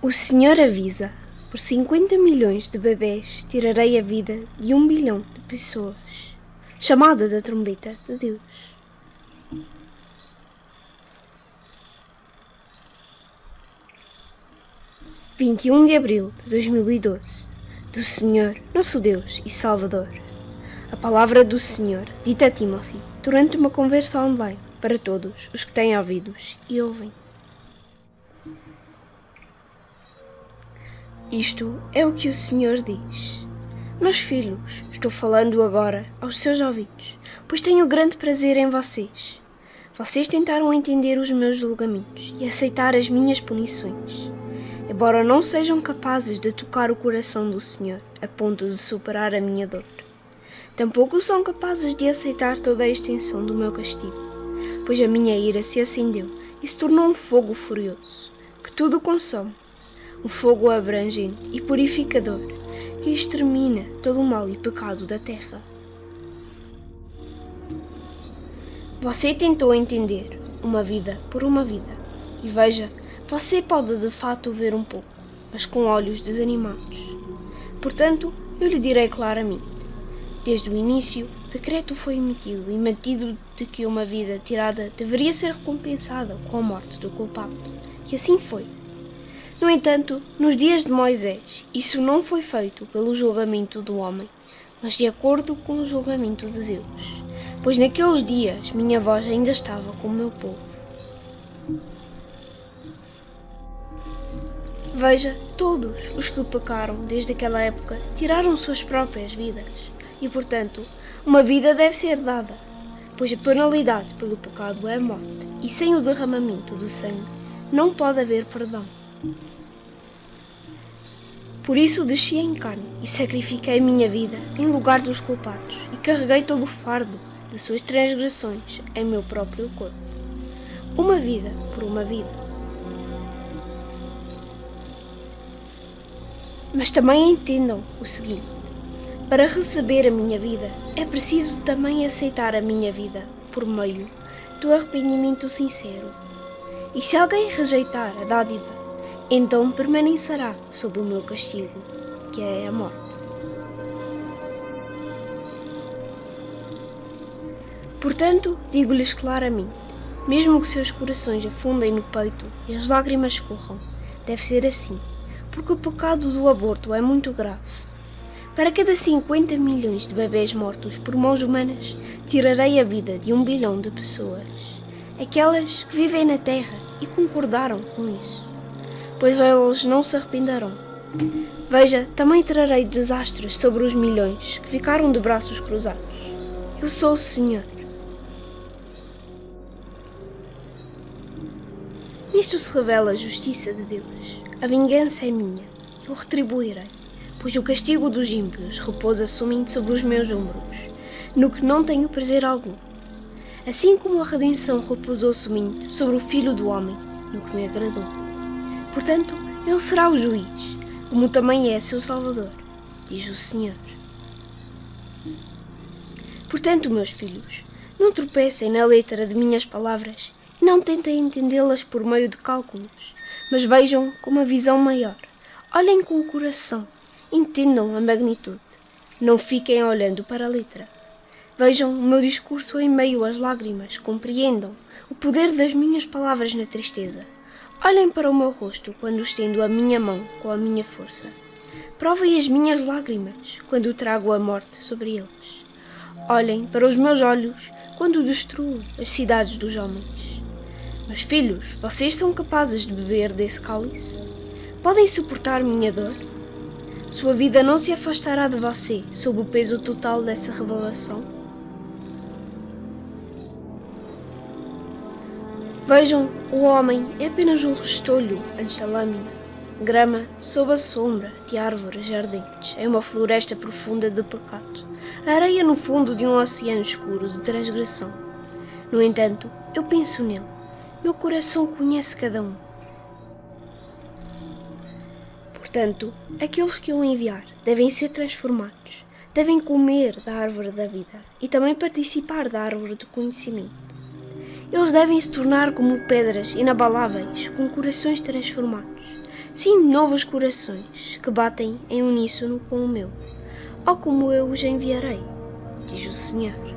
O Senhor avisa: por 50 milhões de bebés tirarei a vida de 1 bilhão de pessoas. Chamada da trombeta de Deus. – 21 de abril de 2012. Do Senhor, nosso Deus e Salvador. A palavra do Senhor, dita a Timóteo, durante uma conversa online para todos os que têm ouvidos e ouvem. Isto é o que o Senhor diz. Meus filhos, estou falando agora aos seus ouvidos, pois tenho grande prazer em vocês. Vocês tentaram entender os meus julgamentos e aceitar as minhas punições. Embora não sejam capazes de tocar o coração do Senhor a ponto de superar a minha dor, tampouco são capazes de aceitar toda a extensão do meu castigo, pois a minha ira se acendeu e se tornou um fogo furioso, que tudo consome, um fogo abrangente e purificador, que extermina todo o mal e pecado da terra. Você tentou entender uma vida por uma vida, e veja, você pode de fato ver um pouco, mas com olhos desanimados. Portanto, eu lhe direi claramente: desde o início, decreto foi emitido e mantido de que uma vida tirada deveria ser recompensada com a morte do culpado, e assim foi. No entanto, nos dias de Moisés, isso não foi feito pelo julgamento do homem, mas de acordo com o julgamento de Deus, pois naqueles dias minha voz ainda estava com o meu povo. Veja, todos os que pecaram desde aquela época tiraram suas próprias vidas, e portanto, uma vida deve ser dada, pois a penalidade pelo pecado é a morte, e sem o derramamento de sangue não pode haver perdão. Por isso desci em carne e sacrifiquei minha vida em lugar dos culpados, e carreguei todo o fardo de suas transgressões em meu próprio corpo. Uma vida por uma vida. Mas também entendam o seguinte: para receber a minha vida, é preciso também aceitar a minha vida por meio do arrependimento sincero. E se alguém rejeitar a dádiva, então permanecerá sob o meu castigo, que é a morte. Portanto, digo-lhes claramente, mesmo que seus corações afundem no peito e as lágrimas corram, deve ser assim, porque o pecado do aborto é muito grave. Para cada 50 milhões de bebés mortos por mãos humanas, tirarei a vida de 1 bilhão de pessoas, aquelas que vivem na terra e concordaram com isso, pois eles não se arrependerão. Veja, também trarei desastres sobre os milhões que ficaram de braços cruzados. Eu sou o Senhor. Nisto se revela a justiça de Deus. A vingança é minha, eu retribuirei, pois o castigo dos ímpios repousa somente sobre os meus ombros, no que não tenho prazer algum. Assim como a redenção repousou somente sobre o Filho do Homem, no que me agradou. Portanto, ele será o juiz, como também é seu Salvador, diz o Senhor. Portanto, meus filhos, não tropecem na letra de minhas palavras e não tentem entendê-las por meio de cálculos, mas vejam com uma visão maior. Olhem com o coração, entendam a magnitude. Não fiquem olhando para a letra. Vejam o meu discurso em meio às lágrimas, compreendam o poder das minhas palavras na tristeza. Olhem para o meu rosto quando estendo a minha mão com a minha força. Provem as minhas lágrimas quando trago a morte sobre eles. Olhem para os meus olhos quando destruo as cidades dos homens. Meus filhos, vocês são capazes de beber desse cálice? Podem suportar minha dor? Sua vida não se afastará de você sob o peso total dessa revelação? Vejam, o homem é apenas um restolho antes da lâmina, grama sob a sombra de árvores ardentes em uma floresta profunda de pecado, a areia no fundo de um oceano escuro de transgressão. No entanto, eu penso nele. Meu coração conhece cada um. Portanto, aqueles que eu enviar devem ser transformados, devem comer da árvore da vida e também participar da árvore do conhecimento. Eles devem se tornar como pedras inabaláveis, com corações transformados, Sim, novos corações que batem em uníssono com o meu. Ou como eu os enviarei, diz o Senhor.